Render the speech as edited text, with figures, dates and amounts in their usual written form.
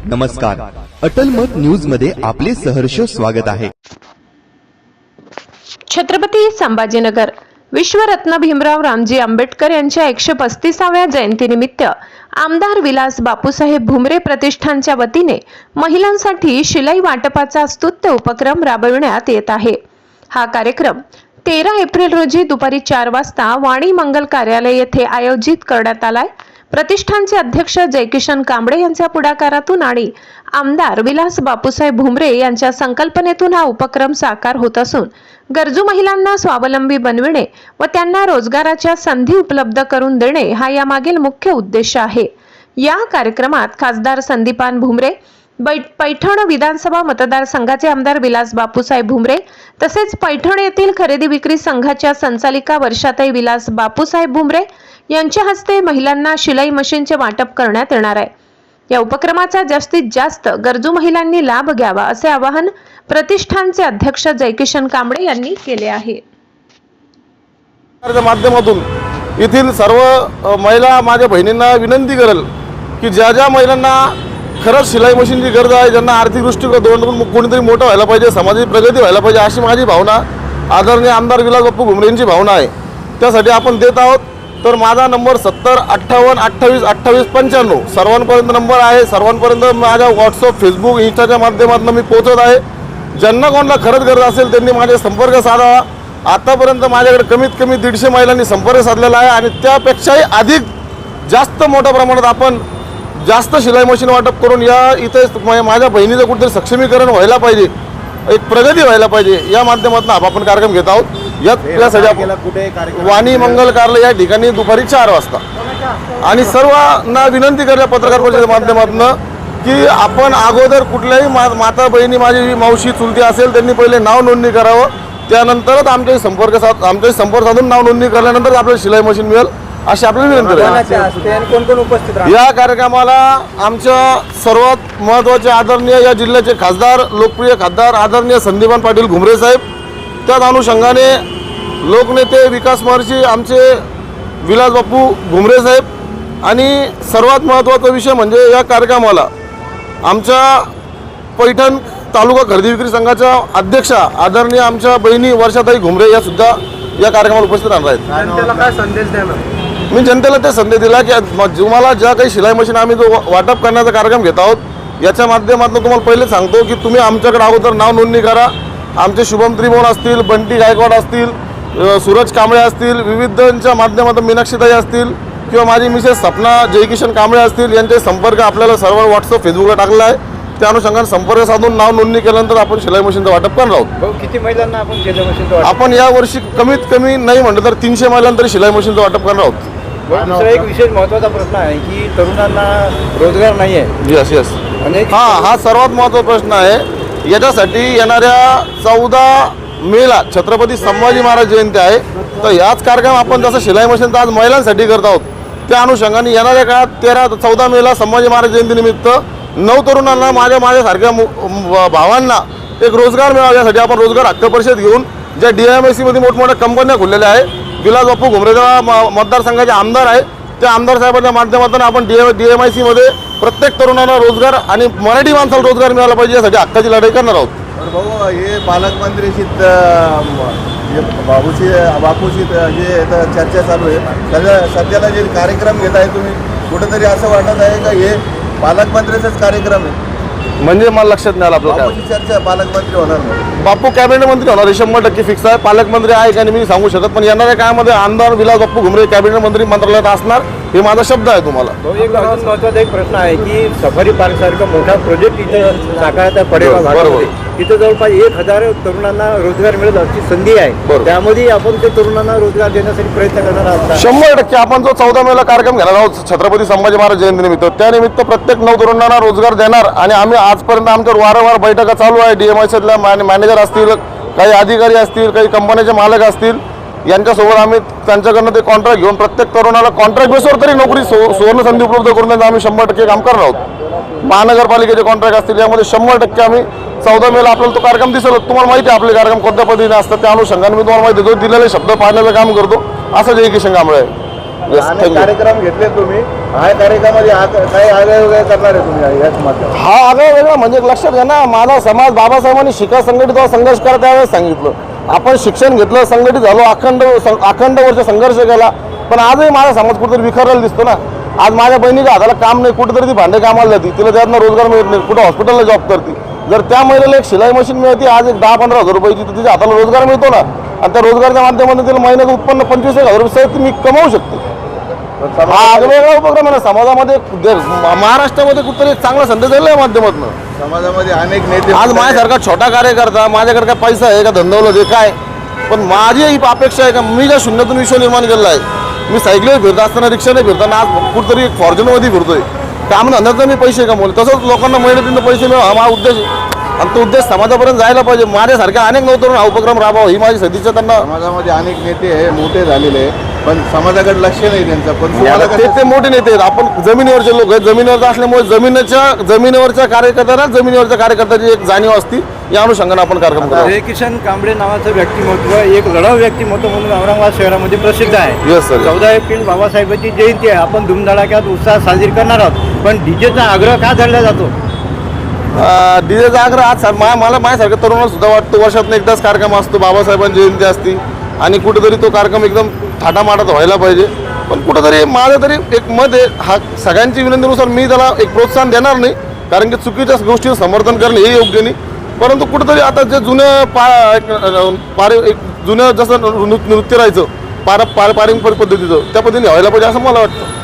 नमस्कार, अटल मत न्यूज मध्ये आपले सहर्ष स्वागत आहे। छत्रपती संभाजीनगर विश्वरत्न भीमराव रामजी आंबेडकर यांच्या 135व्या जयंतीनिमित्त आमदार विलास बापूसाहेब भुमरे प्रतिष्ठानच्या वतीने महिलांसाठी शिलाई वाटपाचा स्तुत्य उपक्रम राबविण्यात येत आहे। हा कार्यक्रम 13 एप्रिल रोजी दुपारी 4 वाजता वाणी मंगल कार्यालय येथे आयोजित करण्यात आलाय। प्रतिष्ठानचे अध्यक्ष जयकिशन कांबळे यांच्या पुढाकारातून आणि आमदार विलास बापूसाहेब भुमरे यांच्या संकल्पनेतून हा उपक्रम साकार होत असून गरजू महिलांना स्वावलंबी बनविणे व त्यांना रोजगाराच्या संधी उपलब्ध करून देणे हा यामागील मुख्य उद्देश आहे। या कार्यक्रमात खासदार संदीपान भुमरे, पैठण विधानसभा मतदारसंघाचे आमदार विलास बापूसाहेब भुमरे तसेच पैठण येथील खरेदी विक्री संघाच्या संचालिका वर्षाताई विलास बापूसाहेब भुमरे यांच्या हस्ते महिलांना शिलाई मशीनचे वाटप करण्यात येणार आहे। या उपक्रमाचा जास्तीत जास्त गरजू महिलांनी लाभ घ्यावा असे आवाहन प्रतिष्ठानचे अध्यक्ष जयकिशन कांबळे यांनी केले आहे। माध्यमातून येथील सर्व महिला माझ्या बहिणींना विनंती करेल की ज्या ज्या महिलांना खरंच शिलाई मशीनची गरज आहे, ज्यांना आर्थिक दृष्टिकोनातून कोणीतरी मोठं व्हायला पाहिजे, समाजाची प्रगती व्हायला पाहिजे, अशी माझी भावना आदरणीय आमदार विलास बापू भुमरे यांची भावना आहे। त्यासाठी आपण देत आहोत। तर माझा नंबर 70 58 28 28 95 सर्वांपर्यंत नंबर आहे। सर्वांपर्यंत माझ्या व्हॉट्सअप, फेसबुक, इंस्टाच्या माध्यमातून मी पोहोचत आहे। ज्यांना कोणाला खरंच गरज असेल त्यांनी माझे संपर्क साधावा। आतापर्यंत माझ्याकडे कमीत कमी 150 महिलांनी संपर्क साधलेला आहे आणि त्यापेक्षाही अधिक जास्त मोठ्या प्रमाणात आपण जास्त शिलाई मशीन वाटप करून या इथे माझ्या बहिणीचं कुठेतरी सक्षमीकरण व्हायला पाहिजे, एक प्रगती व्हायला पाहिजे, या माध्यमातून आपण कार्यक्रम घेत आहोत। यासाठी आपण वाणी मंगल कार्यालय या ठिकाणी दुपारी 4 वाजता आणि सर्वांना विनंती करल्या पत्रकार परिषदेच्या माध्यमातून की आपण अगोदर कुठल्याही माता बहिणी, माझी मावशी चुलती असेल त्यांनी पहिले नाव नोंदणी करावं, त्यानंतरच आमच्याशी संपर्क साधून नाव नोंदणी केल्यानंतर आपल्याला शिलाई मशीन मिळेल अशी आपल्याला विनंती आहे। या कार्यक्रमाला आमच्या सर्वात महत्त्वाचे आदरणीय या जिल्ह्याचे खासदार, लोकप्रिय खासदार आदरणीय संदीपान पाटील भुमरे साहेब, त्याच अनुषंगाने लोकनेते विकास महर्षी आमचे विलास बापू भुमरे साहेब आणि सर्वात महत्त्वाचा विषय म्हणजे या कार्यक्रमाला आमच्या पैठण तालुका खरेदी विक्री संघाच्या अध्यक्षा आदरणीय आमच्या बहिणी वर्षाताई घुमरे या सुद्धा या कार्यक्रमाला उपस्थित राहणार आहेत। जनतेला काय संदेश देणार? मी जनतेला ते संदेश दिला की तुम्हाला ज्या काही शिलाई मशीन आम्ही जो वाटप करण्याचा कार्यक्रम घेत आहोत याच्या माध्यमातून तुम्हाला पहिले सांगतो की तुम्ही आमच्याकडे अगोदर नाव नोंदणी करा। आमचे शुभम त्रिभुवन असतील, बंटी गायकवाड असतील, सूरज कांबळे असतील, विविधच्या माध्यमातून मीनाक्षीताई असतील किंवा माझी मिसेस सपना जयकिशन कांबळे असतील, यांचे संपर्क आपल्याला सर्व व्हॉट्सअप, फेसबुकला टाकला आहे। त्या अनुषंगाने संपर्क साधून नाव नोंदणी केल्यानंतर आपण शिलाई मशीनचं वाटप करणार आहोत। किती महिलांना आपण शिलाई मशीनचं वाटप? आपण यावर्षी कमीत कमी नाही म्हटलं तर 300 महिलांना तरी शिलाई मशीनचं वाटप करणार आहोत। दुसरा एक विशेष महत्त्वाचा प्रश्न आहे की तरुणांना रोजगार नाही आहे। यस हा सर्वात महत्त्वाचा प्रश्न आहे। याच्यासाठी येणाऱ्या 14 मेला छत्रपती संभाजी महाराज जयंती आहे। तर याच कार्यक्रम आपण जसं शिलाई मशीनचा आज महिलांसाठी करत आहोत त्या अनुषंगाने येणाऱ्या काळात 14 मेला संभाजी महाराज जयंतीनिमित्त 9 तरुणांना माझ्यासारख्या भावांना एक रोजगार मिळावा यासाठी आपण रोजगार हक्क परिषद घेऊन ज्या DMIC मध्ये मोठमोठ्या कंपन्या खुललेल्या आहे, विलास बापू भुमरे मतदारसंघाचे आमदार आहे, त्या आमदार साहेबांच्या माध्यमातून आपण DMIC मध्ये प्रत्येक तरुणांना रोजगार आणि मराठी माणसाला रोजगार मिळाला पाहिजे यासाठी हक्काची लढाई करणार आहोत। भाऊ, हे पालकमंत्रीशी बापूशी जे चर्चा चालू आहे, सध्याला जे कार्यक्रम घेत आहे तुम्ही, कुठेतरी असं वाटत आहे का हे पालकमंत्र्याचाच कार्यक्रम आहे? म्हणजे मला लक्षात नाही आलं आपलं बापूची चर्चा पालकमंत्री होणार नाही? बापू कॅबिनेट मंत्री होणार, 100% फिक्स आहे। पालकमंत्री आहे का नाही मी सांगू शकत, पण येणाऱ्या काळामध्ये आमदार विलास बापू भुमरे कॅबिनेट मंत्री मंत्रालयात असणार हे माझा शब्द आहे तुम्हाला। एक महत्त्वाचा एक प्रश्न आहे की सफारी पार्क सारखा मोठा प्रोजेक्ट इथे साकारता पडेल, तिथे जवळपास 1000 तरुणांना रोजगार मिळेल अशी संधी आहे। त्यामध्ये आपण ते तरुणांना रोजगार देण्यासाठी प्रयत्न करणार आहोत। 100% आपण जो 14 मेला कार्यक्रम घेणार आहोत छत्रपती संभाजी महाराज जयंतीनिमित्त, त्यानिमित्त प्रत्येक 9 तरुणांना रोजगार देणार आणि आम्ही आजपर्यंत आमच्यावर वारंवार बैठका चालू आहे। DMICतल्या मॅनेजर असतील, काही अधिकारी असतील, काही कंपन्याचे मालक असतील, यांच्यासोबत आम्ही त्यांच्याकडनं ते कॉन्ट्रॅक्ट घेऊन प्रत्येक तरुणाला कॉन्ट्रॅक्ट बेसवर तरी नोकरी सुवर्ण संधी उपलब्ध करून द्यायचं आम्ही 100% काम करणार आहोत। महानगरपालिकेचे कॉन्ट्रॅक्ट असतील यामध्ये 100% आम्ही 14 मेला आपल्याला तो कार्यक्रम दिसेल। तुम्हाला माहिती आहे आपले कार्यक्रम कोणत्या पद्धतीने असतात, त्या अनुषंगाने मी तुम्हाला माहिती देतो, दिलेले शब्द पाळण्याचं काम करतो असं जयकिशन कांबळे आहे। Yes, अनेक thank you. कार्यक्रम घेतले तुम्ही, हा कार्यक्रमामध्ये काही आगळे वगैरे करणार आहे तुम्ही याच माध्यमात? हा आगळा वेगळा म्हणजे लक्षात घ्या ना, माझा समाज बाबासाहेबांनी शिका संघटित व्हा, संघर्ष करा त्यावेळेस सांगितलं. आपण शिक्षण घेतलं, संघटित झालो, अखंड वर्ष संघर्ष केला, पण आजही माझा समाज कुठेतरी विखरलेला दिसतो ना. आज माझ्या बहिणीच्या हाताला काम नाही, कुठेतरी ती भांडे कामाला जाते, तिला त्यातनं रोजगार मिळत नाही, कुठं हॉस्पिटलला जॉब करते. जर त्या महिलेला एक शिलाई मशीन मिळते आज एक 10-15 हजार रुपयाची, तर तिच्या हाताला रोजगार मिळतो ना, आणि त्या रोजगाराच्या माध्यमातून तिला महिन्याचं उत्पन्न 25,000 रुपये ती मी कमावू शकते. हा आगळा उपक्रम आहे ना समाजामध्ये, महाराष्ट्रामध्ये कुठेतरी एक चांगला संदेश दिला या माध्यमातून. समाजामध्ये अनेक नेते आज माझ्यासारखा छोटा कार्यकर्ता, माझ्याकडे काय पैसा आहे का, धंदवलं काय, पण माझी ही अपेक्षा आहे का मी ज्या शून्यातून विश्व निर्माण केलेला आहे. मी सायकलीवर फिरत असताना, रिक्षाने फिरताना, आज कुठेतरी एक फॉर्च्युनरमध्ये फिरतोय, काम धंद्यातनं मी पैसे कमवले, तसंच लोकांना महिन्यातून पैसे मिळावं हा माझा उद्देश आहे. आणि तो उद्देश समाजापर्यंत जायला पाहिजे. माझ्यासारख्या अनेक नवतरुण हा उपक्रम राबवा ही माझी सदिच्छा त्यांना. समाजामध्ये अनेक नेते आहे, मोठे झालेले आहे, पण समाजाकडे लक्ष नाही त्यांचं. पण तुम्हाला ते मोठे नेते आहेत, आपण जमिनीवरचे लोक आहेत. जमिनीवरचं असल्यामुळे जमिनीवरच्या कार्यकर्त्यांना जमिनीवरच्या कार्यकर्त्याची एक जाणीव असती, या अनुषंगाने आपण कार्यक्रम करतो. हरिकिशन कांबळे नावाचं व्यक्तिमत्व एक लढाऊ व्यक्तिमत्व म्हणून औरंगाबाद शहरामध्ये प्रसिद्ध आहे. Yes sir. 14 एप्रिल बाबासाहेबांची जयंती आहे, आपण धुमधडाक्यात उत्साहात साजरी करणार आहोत, पण डीजेचा आग्रह का धरला जातो? डीजेचा आग्रह आज मला माझ्यासारख्या तरुणाला सुद्धा वाटतो, वर्षातून एकदाच कार्यक्रम असतो, बाबासाहेबांची जयंती असती, आणि कुठेतरी तो कार्यक्रम एकदम थाटामाटात व्हायला पाहिजे. पण कुठेतरी माझं तरी एक मत आहे, हा सगळ्यांची विनंतीनुसार मी त्याला एक प्रोत्साहन देणार नाही, कारण की चुकीच्या गोष्टीचं समर्थन करणे हे योग्य नाही. परंतु कुठेतरी आता जे जुनं जसं नृत्य राहायचं पारंपरिक पद्धतीचं, त्या पद्धतीने व्हायला पाहिजे असं मला वाटतं.